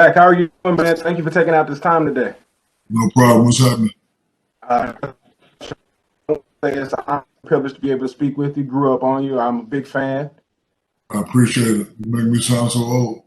Shaq, how are you doing, man? Thank you for taking out this time today. No problem. What's happening? Uh, it's a privilege to be able to speak with you. Grew up on you. I'm a big fan. I appreciate it. You make me sound so old.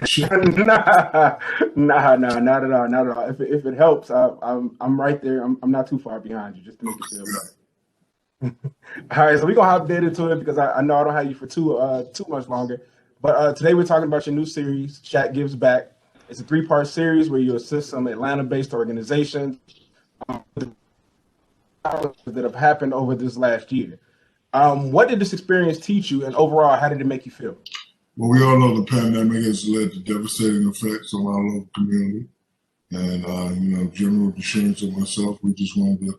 Shit. Nah, not at all, not at all. If it helps, I'm right there. I'm not too far behind you, just to make you feel better. All right, so we're gonna hop dead into it because I know I don't have you for too much longer. But today we're talking about your new series, Shaq Gives Back. It's a three-part series where you assist some Atlanta-based organizations that have happened over this last year. What did this experience teach you, and overall, how did it make you feel? Well, we all know the pandemic has led to devastating effects on our local community. And, General Insurance and myself, we just wanted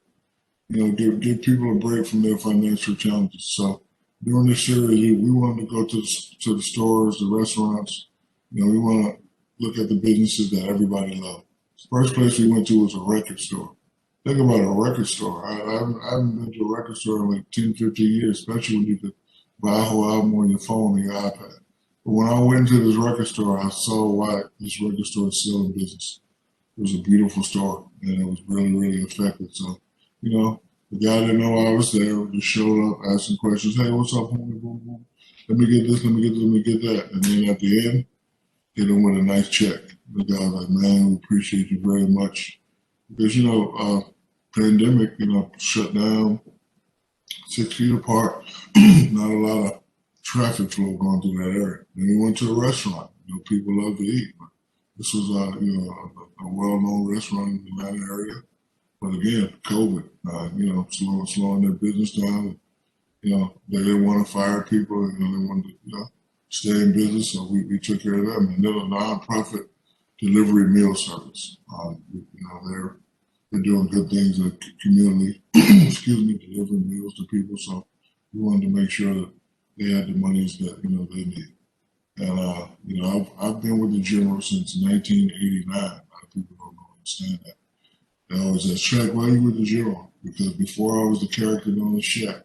to, give people a break from their financial challenges. So during this series, we wanted to go to the stores, the restaurants. We want to look at the businesses that everybody loves. The first place we went to was a record store. Think about a record store. I haven't been to a record store in like 10, 15 years, especially when you could buy a whole album on your phone or your iPad. But when I went into this record store, I saw why this record store is still in business. It was a beautiful store, and it was really, really effective. So, the guy didn't know I was there. We just showed up, asking questions. Hey, what's up, homie? Boom, boom. Let me get this, let me get this, let me get that. And then at the end, hit him with a nice check. The guy was like, man, we appreciate you very much. Because, pandemic, shut down, 6 feet apart, not a lot of traffic flow going through that area. Then we went to a restaurant. People love to eat. This was a well-known restaurant in the Atlanta area. But again, COVID, slowing their business down. They didn't want to fire people. They wanted to, stay in business. So we took care of them. And they're a nonprofit delivery meal service. They're doing good things in the community. Delivering meals to people. So we wanted to make sure that they had the monies that they need. And I've been with the General since 1989. A lot of people don't understand that. They always ask, Shaq, why are you with the General? Because before I was the character known as Shaq,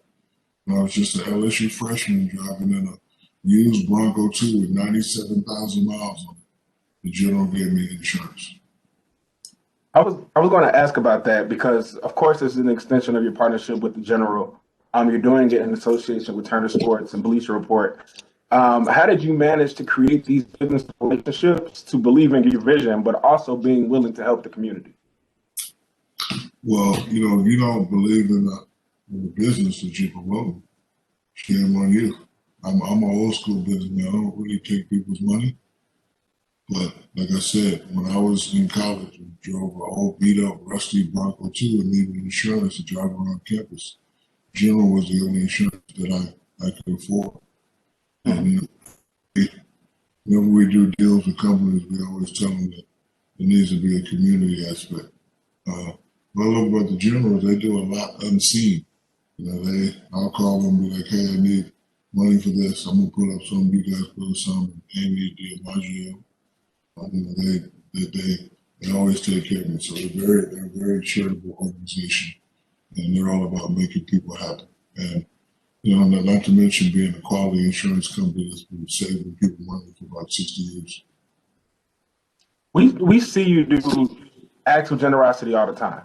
when I was just an LSU freshman driving in a used Bronco 2 with 97,000 miles on it. The General gave me insurance. I was going to ask about that because, of course, it's an extension of your partnership with the General. You're doing it in association with Turner Sports and Bleacher Report. How did you manage to create these business relationships to believe in your vision, but also being willing to help the community? Well, if you don't believe in the business that you're promoting, shame on you. I'm an old school businessman. I don't really take people's money. But like I said, when I was in college, I drove an old beat up, rusty Bronco 2 and needed insurance to drive around campus. General was the only insurance that I could afford. And whenever we do deals with companies, we always tell them that there needs to be a community aspect. What I love about the Generals, they do a lot unseen. I'll call them and be like, hey, I need money for this. I'm gonna put up some. You guys put up some. And me a deal. They always take care of me. So they're a very charitable organization, and they're all about making people happy. And not to mention being a quality insurance company that's been saving people money for about 60 years. We see you do acts of generosity all the time.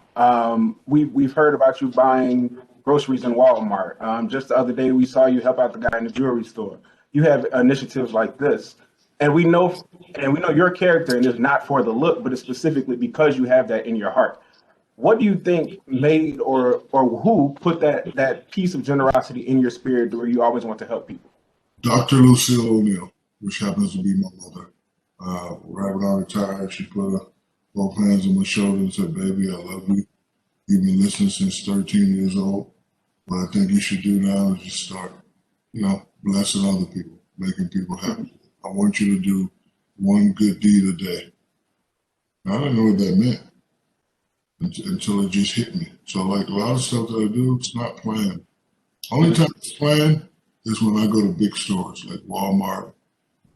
We've heard about you buying groceries in Walmart. Just the other day, we saw you help out the guy in the jewelry store. You have initiatives like this, and we know your character, and it's not for the look, but it's specifically because you have that in your heart. What do you think made or who put that piece of generosity in your spirit where you always want to help people? Dr. Shaquille O'Neal, which happens to be my mother. Right when I retired, she put both hands on my shoulder and said, baby, I love you. You've been listening since 13 years old. What I think you should do now is just start, blessing other people, making people happy. I want you to do one good deed a day. I didn't know what that meant until it just hit me. So like a lot of stuff that I do, it's not planned. Only time it's planned is when I go to big stores like Walmart,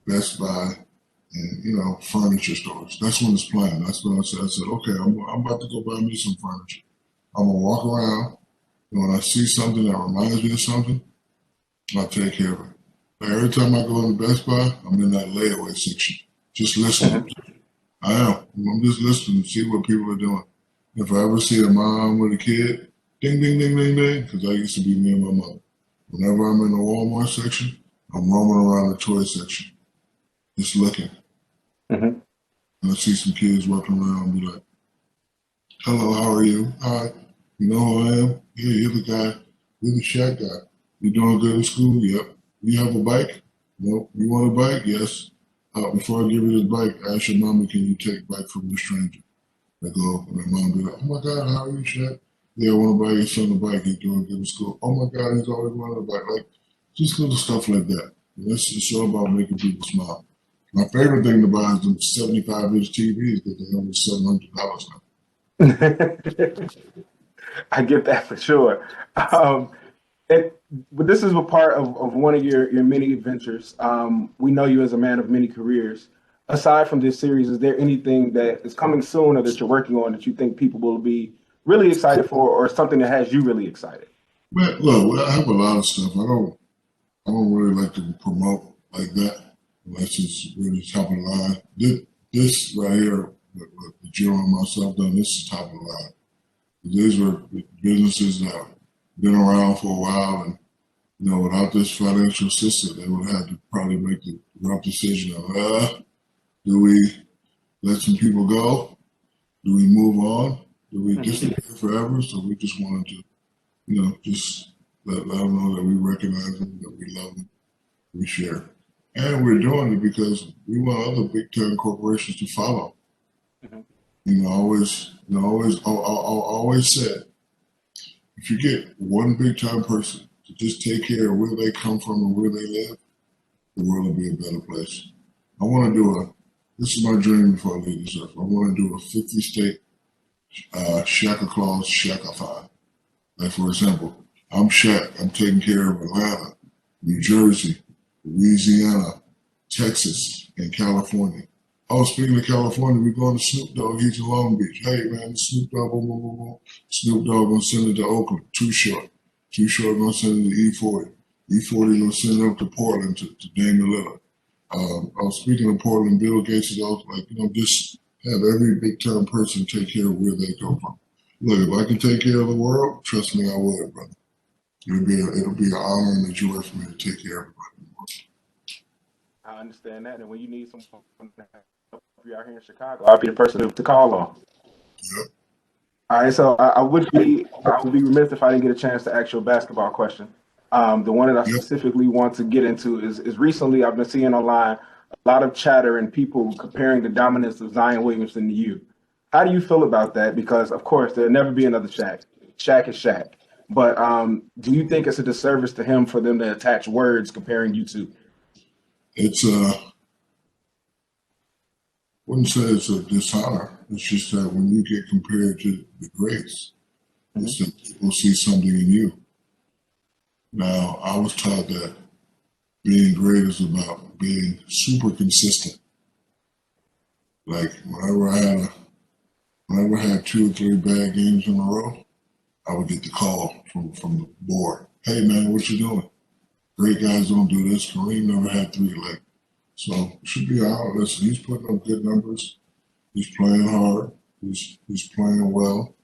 Best Buy, and furniture stores. That's when it's planned. That's when I said, okay, I'm about to go buy me some furniture. I'm gonna walk around, and when I see something that reminds me of something, I'll take care of it. Like every time I go into Best Buy, I'm in that layaway section, just listening. I am. I'm just listening to see what people are doing. If I ever see a mom with a kid, ding, ding, ding, ding, ding, because I used to be me and my mother. Whenever I'm in the Walmart section, I'm roaming around the toy section, just looking. Mm-hmm. And I see some kids walking around and be like, hello, how are you? Hi. You know who I am? Yeah, you're the guy. You're the Shaq guy. You doing good in school? Yep. You have a bike? Nope. You want a bike? Yes. Before I give you this bike, ask your mama, can you take a bike from the stranger? I go, and my mom be like, oh my God, how are you, Shaq? Yeah, I want to buy your son a bike. He's doing good in school. Oh my God, he's always wanted a bike. Like, just little stuff like that. And that's just all about making people smile. My favorite thing to buy is them 75-inch TVs because they're only $700 now. I get that for sure. But this is a part of one of your many adventures. We know you as a man of many careers. Aside from this series, is there anything that is coming soon or that you're working on that you think people will be really excited for, or something that has you really excited? Man, look, I have a lot of stuff. I don't really like to promote like that unless it's really top of the line. This right here, what Joe and myself done, this is top of the line. These were businesses that have been around for a while, and without this financial system, they would have to probably make the rough decision of, do we let some people go? Do we move on? Do we disappear forever? So we just wanted to, just let them know that we recognize them, that we love them, we share. And we're doing it because we want other big time corporations to follow. Mhm. Always said, if you get one big time person to just take care of where they come from and where they live, the world will be a better place. I want to do this is my dream before I leave this earth. I want to do a 50 state Shaq Claus Shaq-a-thon. Like, for example, I'm Shaq. I'm taking care of Atlanta, New Jersey, Louisiana, Texas, and California. Oh, speaking of California, we're going to Snoop Dogg. He's in Long Beach. Hey, man, Snoop Dogg, boom, boom, boom, boom. Snoop Dogg going to send it to Oakland. Too Short. Too Short going to send it to E40. E40 going to send it up to Portland to Damian Lillard. I was speaking of Portland, Bill Gates is also like, just have every big time person take care of where they come from. Look, if I can take care of the world, trust me, I will, brother. It'll be an honor and a joy for me to take care of everybody. I understand that, and when you need someone to help you out here in Chicago, I'll be the person to call on. Yep. All right, so I would be remiss if I didn't get a chance to ask you a basketball question. The one that I Yep. specifically want to get into is recently I've been seeing online a lot of chatter and people comparing the dominance of Zion Williamson to you. How do you feel about that? Because of course there'll never be another Shaq. Shaq is Shaq. But do you think it's a disservice to him for them to attach words comparing you to? It's wouldn't say it's a dishonor. It's just that when you get compared to the greats, it's Mhm. that people see something in you. Now, I was taught that being great is about being super consistent. Like whenever I had 2 or 3 bad games in a row, I would get the call from the board. Hey man, what you doing? Great guys don't do this. Kareem never had 3. Like, so it should be out. Listen, he's putting up good numbers. He's playing hard. He's playing well.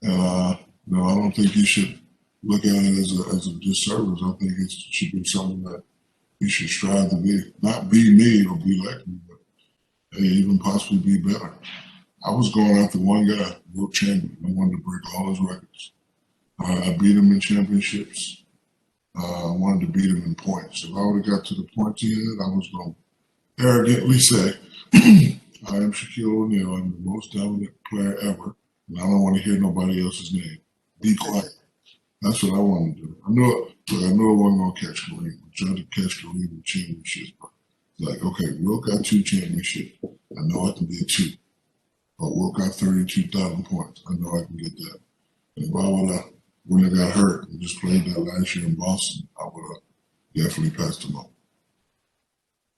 And I don't think you should look at it as a disservice. I think it should be something that you should strive to be. Not be me or be like me, but hey, even possibly be better. I was going after one guy, world champion. I wanted to break all his records. I beat him in championships. I wanted to beat him in points. If I would have got to the points he had, I was going to arrogantly say, I am Shaquille O'Neal. I'm the most dominant player ever, and I don't want to hear nobody else's name. Be quiet. That's what I want to do. I know it, but I know I wasn't going to catch Kareem. I'm trying to catch Kareem in championships. But like, okay, Will got 2 championships. I know I can get 2. But Will got 32,000 points. I know I can get that. And if I would have, when I got hurt and just played that last year in Boston, I would have definitely passed him up.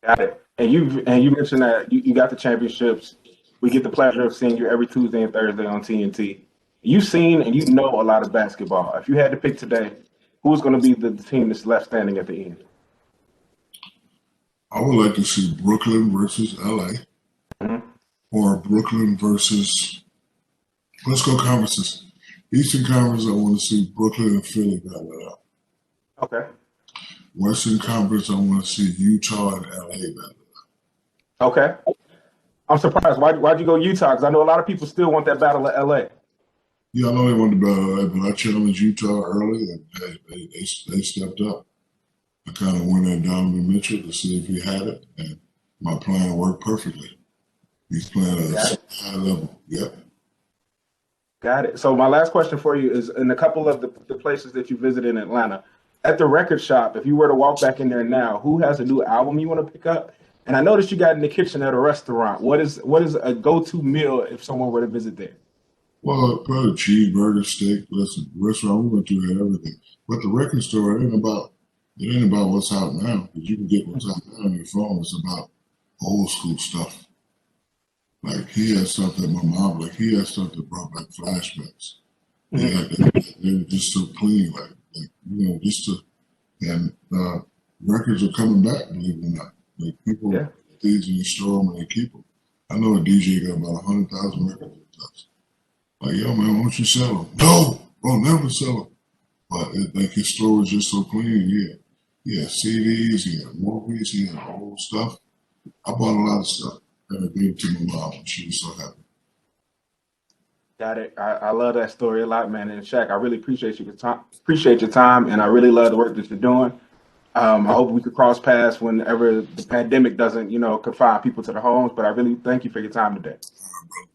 Got it. And you mentioned that you got the championships. We get the pleasure of seeing you every Tuesday and Thursday on TNT. You've seen and you know a lot of basketball. If you had to pick today, who's going to be the team that's left standing at the end? I would like to see Brooklyn versus LA. Mhm. or Brooklyn versus, let's go conferences. Eastern Conference, I want to see Brooklyn and Philly battle it out. Okay. Western Conference, I want to see Utah and LA battle it out. Okay. I'm surprised. Why'd you go Utah? Because I know a lot of people still want that battle at LA. Yeah, I know they wanted to battle LA, but I challenged Utah early, and they stepped up. I kind of went at Donovan Mitchell to see if he had it, and my plan worked perfectly. He's playing at a high level. Yep. Got it. So my last question for you is, in a couple of the places that you visited in Atlanta, at the record shop, if you were to walk back in there now, who has a new album you want to pick up? And I noticed you got in the kitchen at a restaurant. What is a go-to meal if someone were to visit there? Well, probably cheeseburger, steak. Listen, restaurant, we went through had everything. But the record store, it ain't about what's out now, because you can get what's out now on your phone. It's about old school stuff. Like he had stuff that my mom, like he had stuff that brought back flashbacks. Yeah, they were just so clean, like just to, and records are coming back, believe it or not. Like people, these in the store when they keep them. I know a DJ got about 100,000 records. Like, yo, man, why don't you sell them? No, I'll never sell them. But like his store was just so clean. He had CDs, he had movies, he had old stuff. I bought a lot of stuff and I gave it to my mom, and she was so happy. Got it. I love that story a lot, man. And Shaq, I really appreciate your time, and I really love the work that you're doing. I hope we could cross paths whenever the pandemic doesn't, confine people to their homes. But I really thank you for your time today.